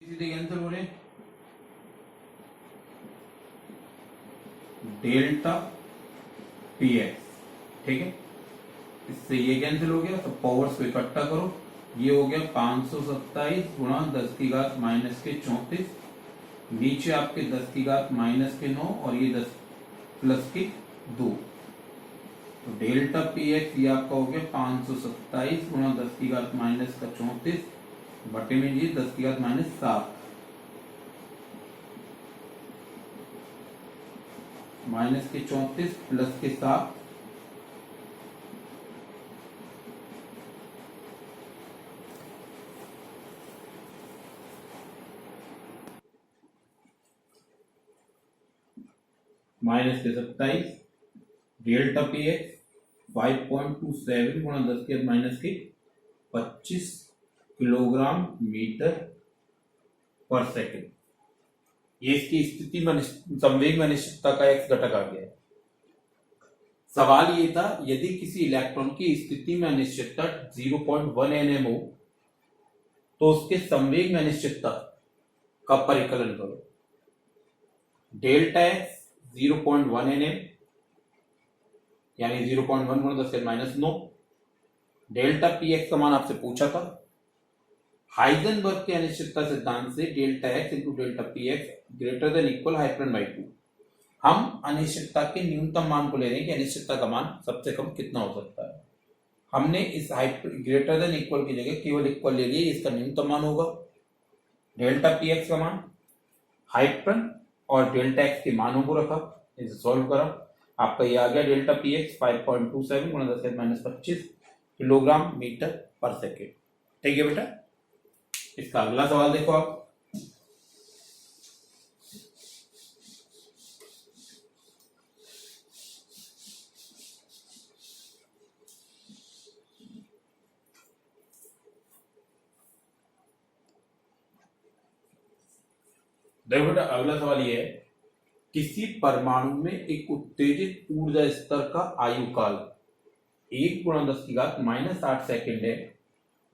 सीधे कैंसिल हो रहे, डेल्टा पी एक्स, ठीक है। इससे ये कैंसिल हो गया तो पावर्स को इकट्ठा करो, ये हो गया 527 गुणा 10 की घात माइनस के 34, नीचे आपके 10 की घात माइनस के 9 और ये 10 प्लस के 2, तो डेल्टा पी एक्स ये आपका हो गया 527 गुणा 10 की घात माइनस का 34 बटे में ये 10 की घात माइनस 7 माइनस के 34 प्लस के 7 माइनस के 27 डेल्टा पी एक्स 5.27 गुणा 10 के माइनस के 25 किलोग्राम मीटर पर सेकंड। ये इसकी स्थिति में संवेग में अनिश्चितता का एक्स घटक आ गया है। सवाल ये था, यदि किसी इलेक्ट्रॉन की स्थिति में अनिश्चितता 0.1 nm हो तो उसके संवेग में अनिश्चितता का परिकलन करो। डेल्टा एक्स 0.1 nm यानी 0.1 गुणा 10 के माइनस 9। डेल्टा पी एक्स का मान आपसे पूछा था। हाइजेनबर्ग के अनिश्चितता सिद्धांत से delta X into delta P X greater than equal हाइपरन बाई 2। हम अनिश्चितता के न्यूनतम मान को ले रहे हैं कि अनिश्चितता का मान सबसे कम कितना हो सकता है। हमने इस ग्रेटर देन इक्वल की जगह केवल इक्वल ले लिया, इसका न्यूनतम मान होगा। डेल्टा पी एक्स का मान हाइपरन और डेल्टा एक्स के मानों को रखा, इसे सॉल्व करा, आपका ये आ गया डेल्टा पी एक्स 5.27 गुणा 10 माइनस 25 किलोग्राम मीटर पर सेकेंड। ठीक है बेटा, इसका अगला सवाल देखो आप। देखो बेटा, अगला सवाल ये है, किसी परमाणु में एक उत्तेजित ऊर्जा स्तर का आयुकाल 1 गुणा 10 की घात माइनस 8 सेकेंड है।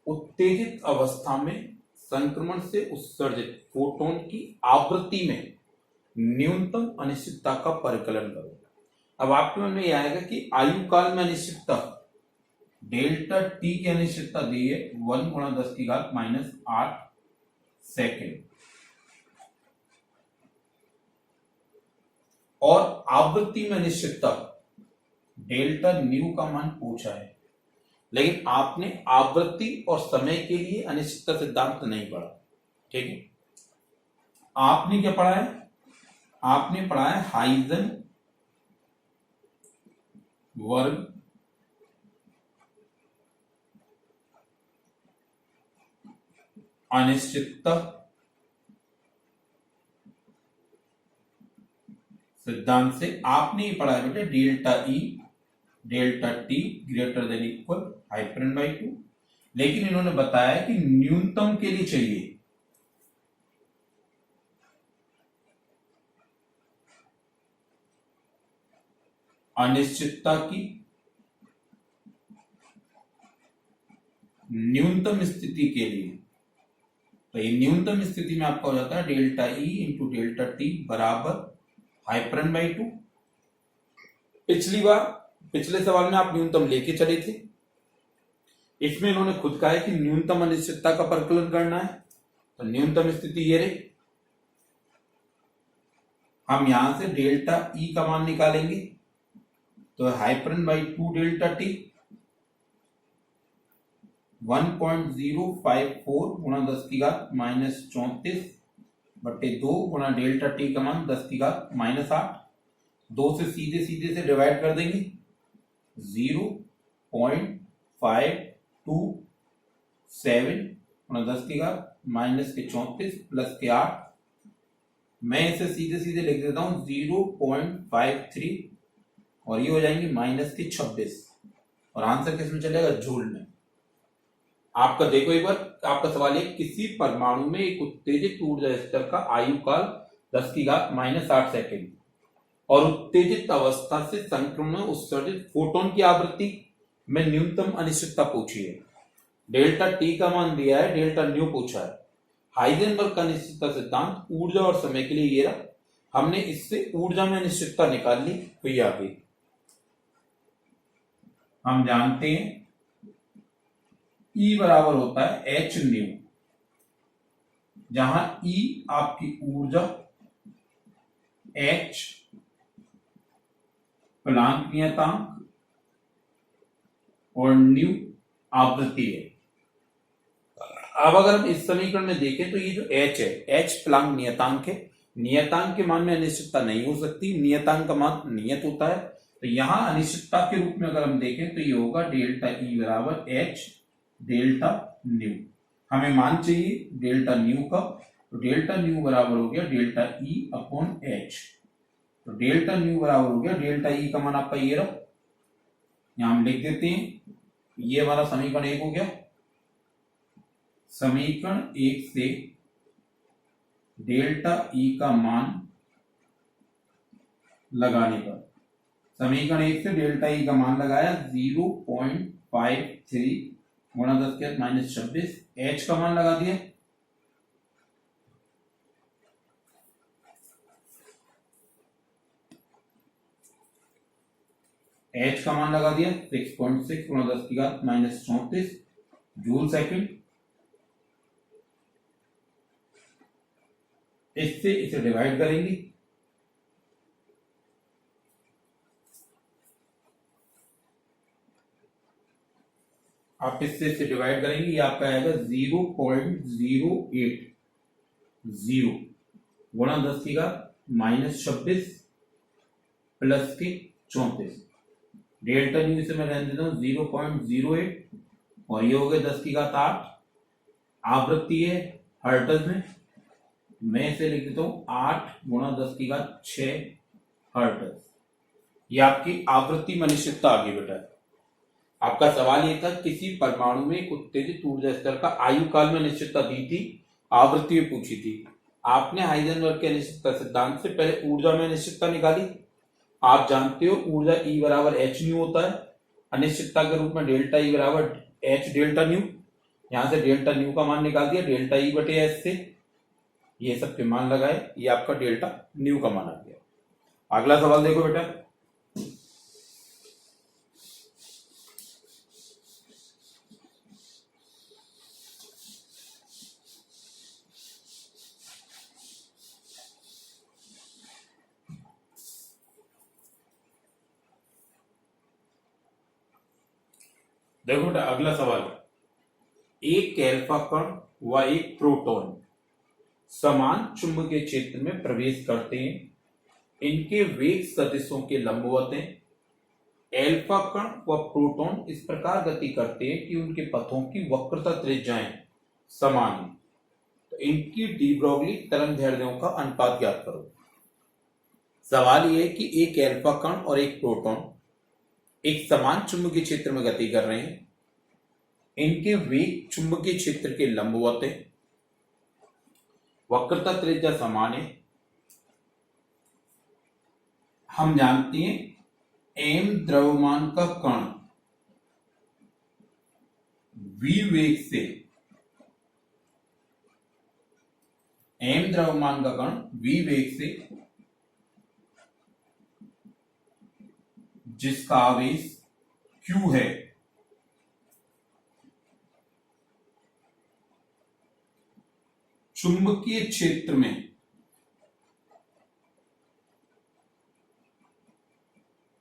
उत्तेजित अवस्था में संक्रमण से उत्सर्जित फोटोन की आवृत्ति में न्यूनतम अनिश्चितता का परिकलन करो। अब आपके मन में यह आएगा कि आयुकाल में अनिश्चितता डेल्टा टी की अनिश्चितता दी है 1 गुणा 10 की घात माइनस 8 सेकेंड, और आवृत्ति में अनिश्चितता डेल्टा न्यू का मान पूछा है, लेकिन आपने आवृत्ति और समय के लिए अनिश्चितता सिद्धांत नहीं पढ़ा। ठीक है, आपने क्या पढ़ा है? आपने पढ़ा है हाइजेनबर्ग अनिश्चितता सिद्धांत से आपने ये पढ़ा है बेटा delta E delta T greater than equal हाइपरन बाई 2, लेकिन इन्होंने बताया कि न्यूनतम के लिए चाहिए अनिश्चितता की न्यूनतम स्थिति के लिए, तो ये न्यूनतम स्थिति में आपका हो जाता है delta E into delta T बराबर हाइपरन बाई 2। पिछले सवाल में आप न्यूनतम लेके चले थे, इसमें इन्होंने खुद कहा है कि न्यूनतम अनिश्चितता का परिकलन करना है, तो न्यूनतम स्थिति ये रही। हम यहां से डेल्टा ई का मान निकालेंगे, तो हाइपरन बाई 2 डेल्टा टी 1.054 गुणा 10 की घात माइनस 34 बटे 2 गुणा डेल्टा टी का मान 10 की घात माइनस 8, 2 से सीधे से डिवाइड कर देंगे, 0.527 गुणा 10 की घात माइनस के 34 प्लस के 8, मैं इसे सीधे लिख देता हूं 0.53, और ये हो जाएंगे माइनस के 26, और आंसर किसमें चलेगा? जूल में। आपका देखो एक बार, आपका सवाल है किसी परमाणु में एक उत्तेजित ऊर्जा स्तर का आयुकाल 10 की घात माइनस 8 सेकेंड और उत्तेजित अवस्था से संक्रमण उत्सर्जित फोटोन की आवृत्ति में न्यूनतम अनिश्चितता पूछी है। डेल्टा टी का मान दिया है, डेल्टा न्यू पूछा है। हाइजेनबर्ग का अनिश्चितता सिद्धांत ऊर्जा और समय के लिए ये रहा। हमने इससे ऊर्जा में अनिश्चितता निकाल ली। तो ये आगे हम जानते हैं E बराबर होता है h न्यू, जहां E आपकी ऊर्जा, h प्लांक नियतांक और न्यू आवृत्ति है। अब अगर हम इस समीकरण में देखें तो ये जो h है, h प्लांक नियतांक है। नियतांक के मान में अनिश्चितता नहीं हो सकती, नियतांक का मान नियत होता है। तो यहां अनिश्चितता के रूप में अगर हम देखें तो ये होगा डेल्टा E बराबर h डेल्टा न्यू। हमें मान चाहिए डेल्टा न्यू का, तो डेल्टा न्यू बराबर हो गया डेल्टा E अपॉन h। तो डेल्टा न्यू बराबर हो गया डेल्टा E का मान आपका ये रहा, यहां हम लिख देते हैं। ये हमारा समीकरण 1 हो गया। समीकरण 1 से डेल्टा E का मान लगाने पर, समीकरण 1 से डेल्टा E का मान लगाया 0.53 गुणा 10 के -26, h का मान लगा दिया h का मान लगा दिया 6.6 गुणा 10 की घात -34 जूल सेकंड। इससे इसे डिवाइड करेंगे, आप इससे इसे डिवाइड करेंगे, ये आपका आएगा 0.080 गुणा 10 की घात -26 प्लस के 34। डेल्टा न्यू से मैं रहने देता हूं 0.08 और ये हो गए 10 की घात 8। आवृत्ति है हर्ट्ज में, मैं इसे लिख देता हूं 8 गुणा 10 की घात 6 हर्ट्ज। ये आपकी आवृत्ति में अनिश्चितता आ गई बेटा। आपका सवाल ये था किसी परमाणु में एक उत्तेजित ऊर्जा स्तर का आयु काल में अनिश्चितता दी थी, आवृत्ति में पूछी थी। आपने हाइजेनबर्ग के अनिश्चितता सिद्धांत से पहले ऊर्जा में अनिश्चितता निकाली। आप जानते हो ऊर्जा E बराबर h न्यू होता है, अनिश्चितता के रूप में डेल्टा E बराबर h डेल्टा न्यू। यहां से डेल्टा न्यू का मान निकाल दिया डेल्टा E बटे h से, ये सब के मान लगाए, ये आपका डेल्टा न्यू का मान आ गया। अगला सवाल देखो बेटा, देखो बेटा अगला सवाल, एक एल्फा कण व एक प्रोटॉन समान चुंबकीय क्षेत्र में प्रवेश करते हैं। इनके वेग सदिशों के लंबवत हैं। एल्फा कण व प्रोटॉन इस प्रकार गति करते हैं कि उनके पथों की वक्रता त्रिज्याएं समान हैं। तो इनकी डी ब्रोगली तरंग दैर्ध्यों का अनुपात ज्ञात करो। सवाल यह है कि एक एल्फा कण और एक प्रोटॉन एक समान चुंबकीय क्षेत्र में गति कर रहे हैं। इनके वेग चुंबकीय क्षेत्र के लंबवत है, वक्रता त्रिज्या समान है। हम जानते हैं m द्रव्यमान का कण v वेग से, m द्रव्यमान का कण v वेग से जिसका आवेश q है, चुंबकीय क्षेत्र में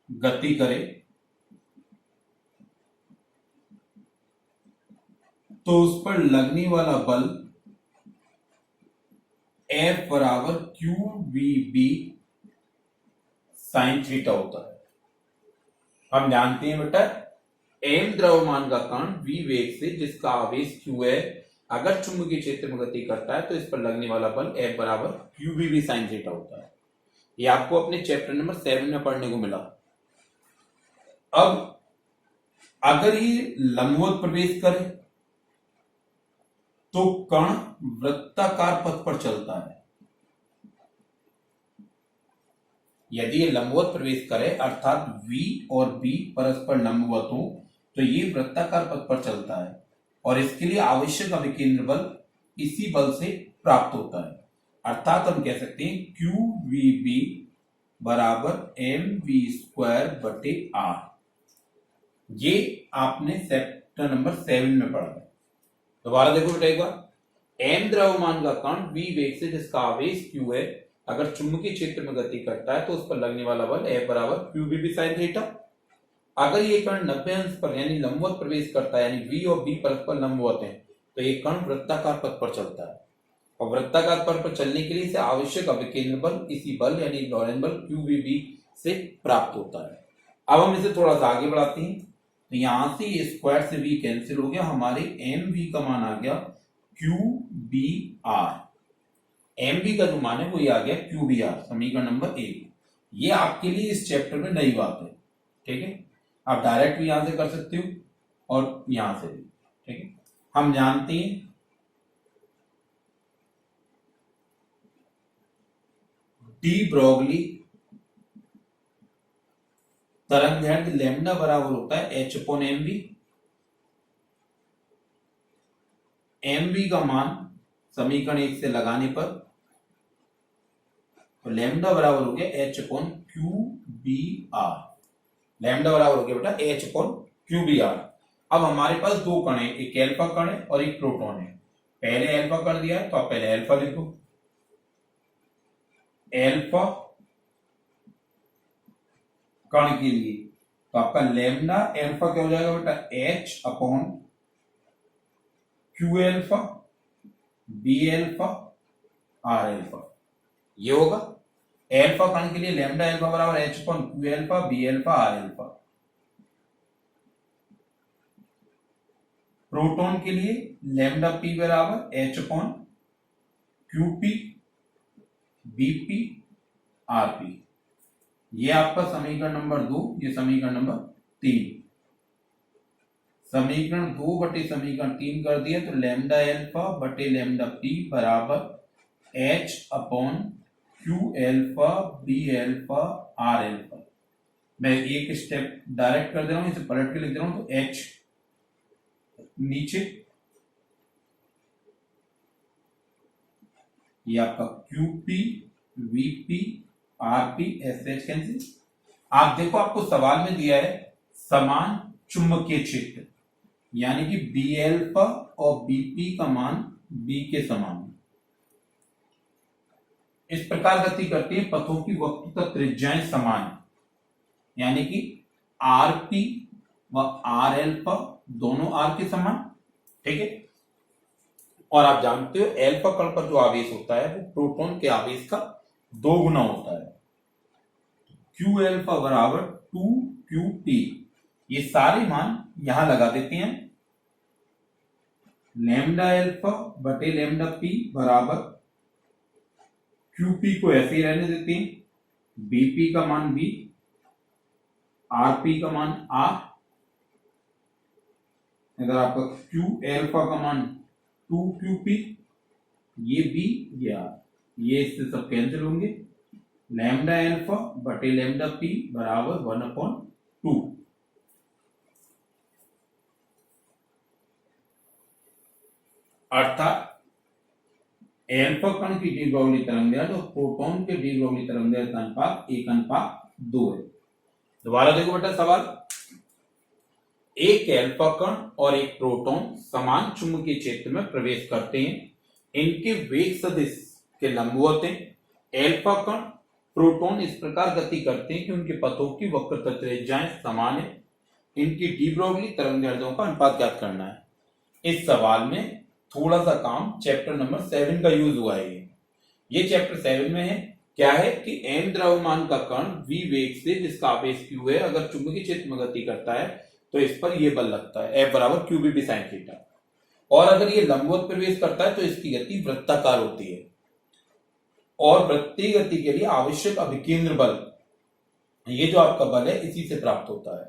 गति करे तो उस पर लगने वाला बल F बराबर QVB साइन थीटा होता है। हम जानते हैं बेटा m द्रव्यमान का कण v वेग से जिसका आवेश q है, अगर चुंबकीय क्षेत्र में गति करता है तो इस पर लगने वाला बल F बराबर QVB साइन थीटा होता है। ये आपको अपने चैप्टर नंबर 7 में पढ़ने को मिला। अब अगर ये लंबवत प्रवेश करे तो कण वृत्ताकार पथ पर चलता है। यदि ये लंबवत प्रवेश करे अर्थात V और B परस्पर लंबवत हो तो ये वृत्ताकार पथ पर चलता है और इसके लिए आवश्यक अभिकेंद्र बल इसी बल से प्राप्त होता है। अर्थात हम कह सकते हैं क्यू वी बी बराबर एम वी स्क्वायर बटे आर। ये आपने चैप्टर नंबर 7 में पढ़ा है। दोबारा देखो बेटा एक बार, एम द्रव्यमान का कण v वेग से जिसका आवेश q है, अगर चुंबकीय क्षेत्र में गति करता है तो उस पर लगने वाला बल F बराबर क्यू बी sin थीटा। अगर ये कण 90 अंश पर यानी लंबवत प्रवेश करता है, यानी v और b परस्पर लंबवत हैं, तो ये कण वृत्ताकार पथ पर चलता है और वृत्ताकार पथ पर चलने के लिए इसे आवश्यक अभिकेंद्र बल, इसी बल यानी लॉरेंट बल QVB से प्राप्त होता है। अब हम इसे थोड़ा सा आगे बढ़ाते हैं, तो यहां से ये स्क्वायर से v कैंसिल हो गया, हमारे mv का मान आ गया QBR। mv का जो मान है वो ये आ गया QBR, समीकरण नंबर 1। ये आपके लिए इस चैप्टर में नई बात है, ठीक है। आप डायरेक्ट भी यहां से कर सकते हो और यहां से भी, ठीक है। हम जानते हैं डी ब्रोगली तरंग दैर्घ्य लैम्डा बराबर होता है h अपॉन mv। mv का मान समीकरण 1 से लगाने पर तो लैम्डा बराबर हो गया h अपॉन QBR। लैम्डा बराबर हो गया बेटा h अपॉन QBR। अब हमारे पास दो कण है, एक एल्फा कण है और एक प्रोटॉन है। पहले एल्फा कण दिया है तो आप पहले एल्फा लिख दो। एल्फा कण के लिए तो आपका लैम्डा एल्फा क्या हो जाएगा बेटा h upon Q alpha B alpha R alpha, ये होगा। एल्फा कण के लिए लैम्डा एल्फा बराबर h upon Q alpha B alpha R alpha. Proton के लिए लैम्डा पी बराबर h upon Q P B P R P. ये आपका समीकरण नंबर 2, ये समीकरण नंबर 3। समीकरण 2 बटे समीकरण 3 कर दिया तो लैम्डा एल्फा बटे लैम्डा पी बराबर h upon Q alpha B alpha R alpha. मैं एक स्टेप डायरेक्ट कर दे रहा हूं, इसे पलट के लिख दे रहा हूं, तो h नीचे, ये आपका QP VP RP SH cancel. आप देखो आपको सवाल में दिया है समान चुंबकीय क्षेत्र, यानी कि बी एल्फा और BP का मान B के समान है। इस प्रकार गति करती है पथों की वक्रता त्रिज्याएं समान, यानी कि RP व R एल्फा दोनों R के समान, ठीक है। और आप जानते हो एल्फा कण पर जो आवेश होता है वो प्रोटॉन के आवेश का 2 गुना होता है। क्यू एल्फा बराबर 2QP। ये सारे मान यहां लगा देते हैं। लैम्डा एल्फा बटे लैम्डा पी बराबर QP को ऐसे ही रहने देते हैं, BP का मान B, RP का मान R। अगर आपका क्यू एल्फा का मान 2QP, ये B ये R, ये इससे सब कैंसिल होंगे। लैम्डा एल्फा बटे लैम्डा पी बराबर 1/2। अर्थात एल्फा कण की डी ब्रोगली तरंगदैर्घ्य और प्रोटॉन के डी ब्रोगली तरंगदैर्घ्य का अनुपात 1:2 है। दोबारा देखो बेटा सवाल, एक एल्फा कण और एक प्रोटॉन समान चुंबकीय क्षेत्र में प्रवेश करते हैं। इनके वेग सदिश के लंबवत हैं। एल्फा कण प्रोटॉन इस प्रकार गति करते हैं कि उनके पथों की वक्रता त्रिज्याएं समान है। इनकी डी ब्रोगली तरंगदैर्घ्यों का अनुपात ज्ञात करना है। इस सवाल में थोड़ा सा काम चैप्टर नंबर 7 का यूज हुआ है। ये चैप्टर 7 में है, क्या है कि m द्रव्यमान का कण v वेग से जिसका आवेश q है, अगर चुंबकीय क्षेत्र में गति करता है तो इस पर यह बल लगता है F बराबर QBB sin थीटा। और अगर ये लंबवत प्रवेश करता है तो इसकी गति वृत्ताकार होती है। और वृत्तीय गति के लिए आवश्यक अभिकेंद्र बल, ये जो आपका बल है, इसी से प्राप्त होता है,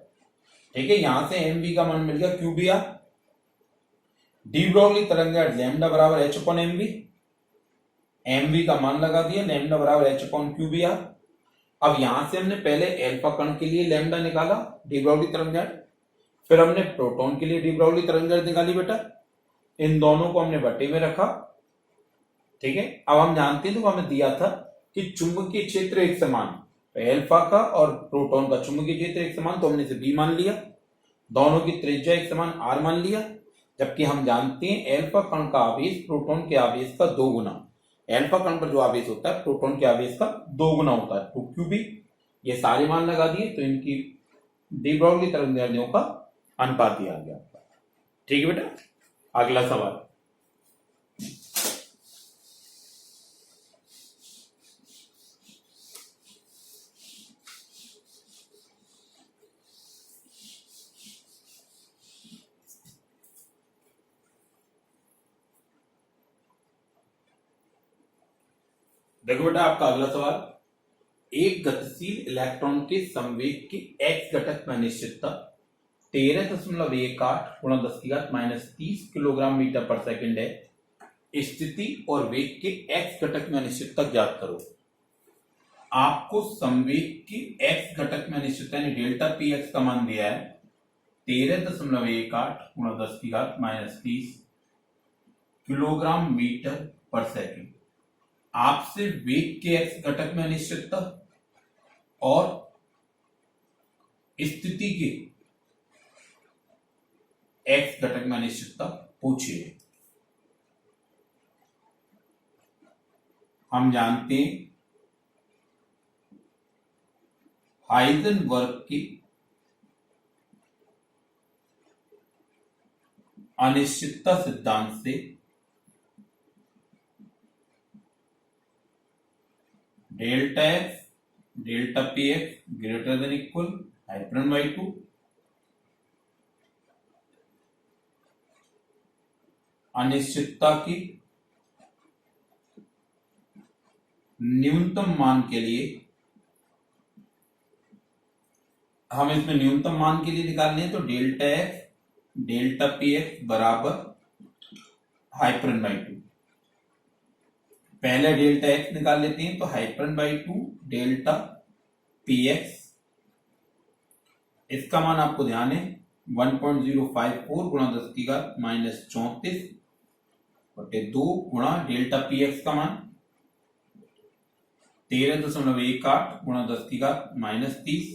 ठीक है। यहां से mv का मान मिल गया QBR। डी ब्रोगली तरंगदैर्घ्य लैम्डा बराबर h अपॉन mv। mv का मान लगा दिया, लैम्डा बराबर h अपॉन QBR। अब यहां से हमने पहले एल्फा कण के लिए लैम्डा निकाला डी ब्रोगली तरंगदैर्घ्य, फिर हमने प्रोटॉन के लिए डी ब्रोगली तरंगदैर्घ्य निकाली बेटा। इन दोनों को हमने बटे में रखा ठीक है। अब हम जानते हैं तो हमें दिया था कि चुंबकीय क्षेत्र एक समान, तो एल्फा का और प्रोटॉन का चुंबकीय क्षेत्र एक समान, तो हमने इसे बी मान लिया। दोनों की त्रिज्या एक समान आर मान लिया। जबकि हम जानते हैं एल्फा कण का आवेश प्रोटॉन के आवेश का 2 गुना, एल्फा कण पर जो आवेश होता है प्रोटॉन के आवेश का 2 गुना होता है, 2 क्यूबिक। ये सारे मान लगा दिए तो इनकी डी ब्रॉगली तरंग दैर्ध्यों का अनुपात दिया गया। ठीक है बेटा, अगला सवाल। देखो बेटा, आपका अगला सवाल, एक गतिशील इलेक्ट्रॉन के संवेग की एक्स घटक में अनिश्चितता 13.18 गुणा 10⁻³ किलोग्राम मीटर पर सेकंड है। स्थिति और वेग के एक्स घटक में अनिश्चितता ज्ञात करो। आपको संवेग की एक्स घटक में अनिश्चितता यानी डेल्टा पी एक्स का मान दिया है 13.18 गुणा 10⁻³ किलोग्राम मीटर पर सेकंड। आपसे वेग के एक्स घटक में अनिश्चितता और स्थिति के एक्स घटक में अनिश्चितता पूछिए। हम जानते हैं हाइजेनबर्ग की अनिश्चितता सिद्धांत से delta X delta P X greater than equal हाइपरन बाई 2, अनिश्चितता की न्यूनतम मान के लिए, हम इसमें न्यूनतम मान के लिए निकालने हैं तो delta X delta P x बराबर हाइपरन बाई 2। पहले डेल्टा एक्स निकाल लेते हैं तो हाइपरन बाई 2 डेल्टा पी एक्स, इसका मान आपको ध्यान है 1.054 गुणा 10⁻⁻34 बटे 2 गुणा डेल्टा पी एक्स का मान 13.18 गुणा 10⁻30,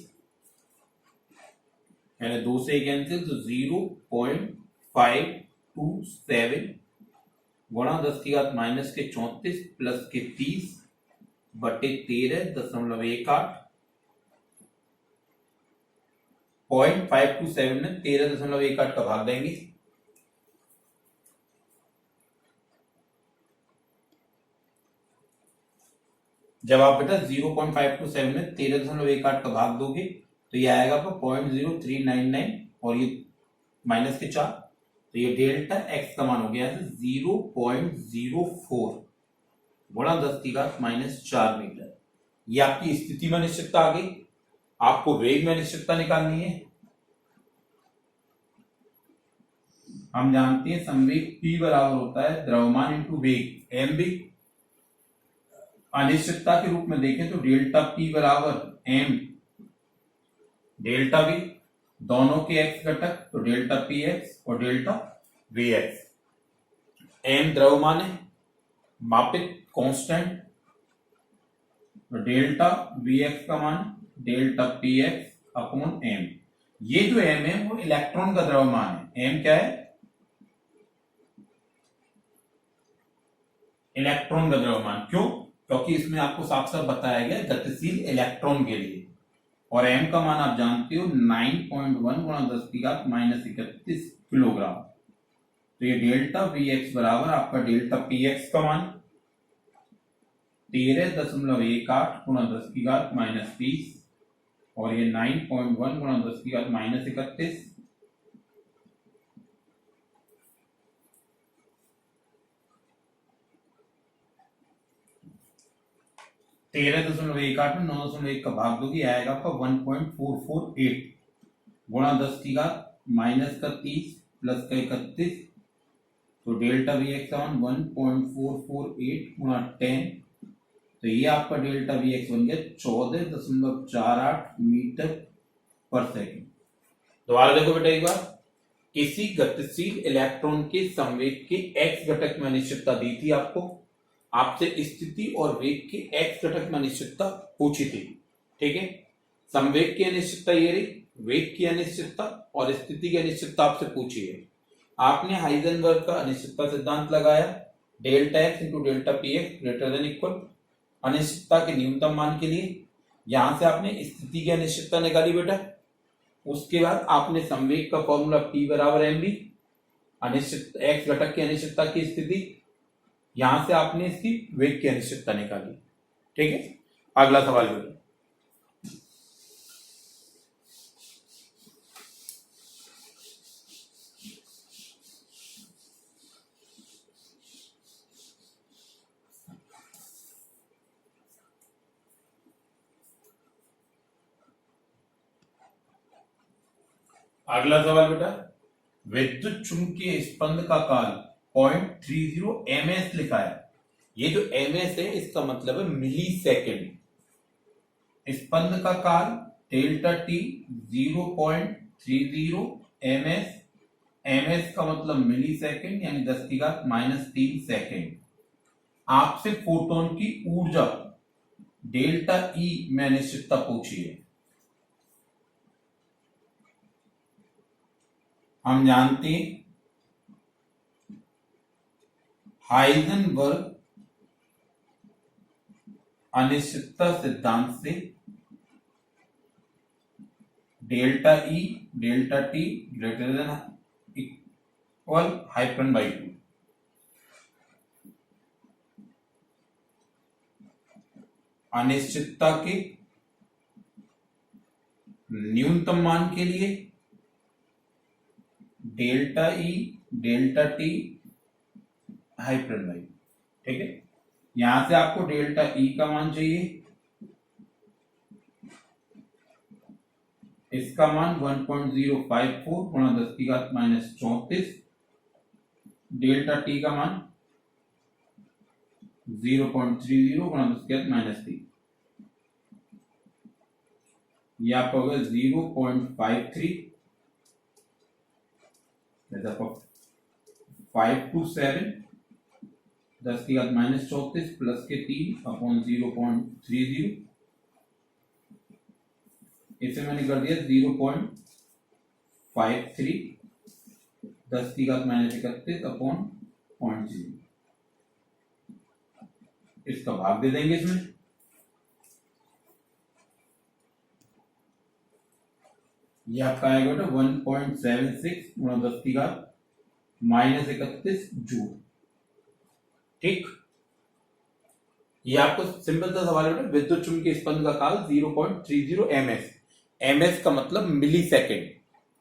पहले 2 से कैंसिल तो 0.527 गुणा 10⁻⁻34 प्लस के 30 बटे 13.18, 0.527 में 13.18 का भाग देंगे, जब आप बेटा 0.527 में 13.18 का भाग दोगे तो ये आएगा आपका 0.0399 और ये माइनस के 4, तो ये डेल्टा एक्स का मान हो गया है 0.04 गुणा 10⁻⁻4 मीटर। ये आपकी स्थिति में अनिश्चितता आ गई। आपको वेग में अनिश्चितता निकालनी है। हम जानते हैं संवेग p बराबर होता है द्रव्यमान इंटू वेग एम बी। अनिश्चितता के रूप में देखें तो डेल्टा p बराबर एम डेल्टा v, दोनों के एक्स घटक तो डेल्टा पी एक्स और डेल्टा वी एक्स। एम द्रव्यमान है, मापित कांस्टेंट, तो डेल्टा वी एक्स का मान delta P X upon M. ये जो एम है वो इलेक्ट्रॉन का द्रव्यमान है। एम क्या है? इलेक्ट्रॉन का द्रव्यमान। क्यों? क्योंकि इसमें आपको साफ साफ बताया गया गतिशील इलेक्ट्रॉन के लिए। और एम का मान आप जानते हो 9.1 गुणा 10⁻⁻31 किलोग्राम। तो ये डेल्टा वी एक्स बराबर आपका डेल्टा पी एक्स का मान 13.18 गुणा 10⁻⁻30 और ये 9.1 गुणा 10⁻⁻31 13.18 में 9.1 का भाग दोगे आएगा आपका 1.448 गुणा 10⁻⁻30 प्लस का 31, तो डेल्टा वी एक्स का मान 1.448 गुणा 10, तो ये आपका डेल्टा वी एक्स बन गया 14.48 मीटर पर सेकेंड। दोबारा देखो बेटा एक बार, किसी गतिशील इलेक्ट्रॉन के संवेग के एक्स घटक में अनिश्चितता दी थी आपको आपसे स्थिति और वेग के x घटक में अनिश्चितता पूछी थी। ठीक है, संवेग की अनिश्चितता ये रही, वेग की अनिश्चितता और स्थिति की अनिश्चितता आपसे पूछी है। आपने हाइजेनबर्ग का अनिश्चितता सिद्धांत लगाया, delta X into delta P X greater than equal अनिश्चितता के न्यूनतम मान के लिए। यहां से आपने स्थिति की अनिश्चितता निकाली बेटा। उसके बाद आपने संवेग का फॉर्मूला P बराबर mv, अनिश्चित x घटक की अनिश्चितता की स्थिति, यहां से आपने इसकी वेग की अनिश्चितता निकाली। ठीक है, अगला सवाल बेटा। अगला सवाल बेटा, विद्युत चुंबकीय स्पंद का काल 0.30 ms लिखा है। ये जो ms है इसका मतलब है मिली सेकेंड। स्पंद का काल डेल्टा टी 0.30 ms, ms का मतलब मिली सेकेंड यानी 10⁻³ सेकेंड। आपसे फोटोन की ऊर्जा डेल्टा ई में अनिश्चितता पूछी है। हम जानते हैं हाइजेनबर्ग अनिश्चितता सिद्धांत से delta E delta T greater than equal (2). अनिश्चितता के न्यूनतम मान के लिए डेल्टा ई डेल्टा टी (2). ठीक है, यहां से आपको डेल्टा ई का मान चाहिए, इसका मान 1.054 गुणा 10⁻⁻34, डेल्टा टी का मान 0.30 गुणा 10⁻³ ये आपका होगा 0.53 527 10⁻⁻34 प्लस के 3 अपॉन 0.30, इसे मैंने कर दिया 0.53 10⁻31 अपॉन 0.0। इसका भाग दे देंगे इसमें, ये आपका आएगा बेटा 1.76 गुणा 10⁻31 जूल। ठीक, ये आपको सिंपल सा सवाल है बेटा। विद्युत चुंबकीय स्पंद का काल 0.30 ms, ms का मतलब मिली सेकेंड,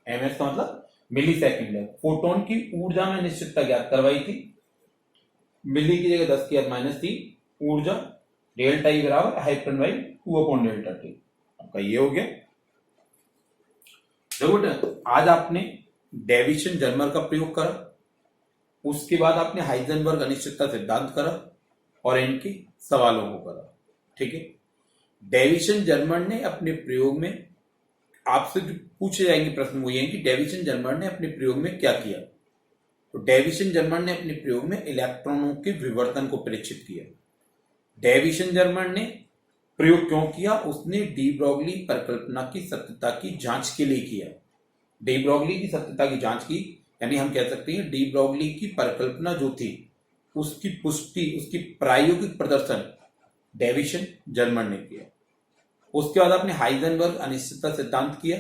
ms का मतलब मिली सेकेंड है। फोटोन की ऊर्जा में अनिश्चितता ज्ञात करवाई थी, मिली की जगह 10⁻³ ऊर्जा, डेल्टा ई बराबर (2/डेल्टा टी). आपका ये हो गया। देखो बेटा, आज आपने डेविसन जर्मर का प्रयोग करा, उसके बाद आपने हाइजेनबर्ग अनिश्चितता सिद्धांत करा और इनके सवालों को करा। ठीक है, डेविसन जर्मर ने अपने प्रयोग में आपसे जो पूछे जाएंगे प्रश्न वो ये है कि डेविसन जर्मर ने अपने प्रयोग में क्या किया। तो डेविसन जर्मर ने अपने प्रयोग में इलेक्ट्रॉनों के विवर्तन को परीक्षित किया। डेविसन जर्मर ने प्रयोग क्यों किया? उसने डी ब्रोगली परिकल्पना की सत्यता की जांच के लिए किया। डी ब्रोगली की सत्यता की जांच की, यानी हम कह सकते हैं डी ब्रोगली की परिकल्पना जो थी उसकी पुष्टि, उसकी प्रायोगिक प्रदर्शन डेविसन जर्मर ने किया। उसके बाद आपने हाइजेनबर्ग अनिश्चितता सिद्धांत किया,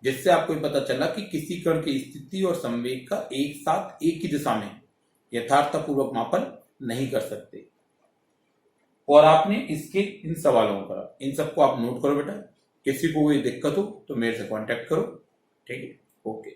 जिससे आपको पता चला कि किसी कण की स्थिति और संवेग का एक साथ एक ही दिशा में यथार्थपूर्वक मापन नहीं कर सकते। और आपने इसके इन सवालों पर, इन सबको आप नोट करो बेटा। किसी को कोई दिक्कत हो तो मेरे से कांटेक्ट करो। ठीक है, ओके।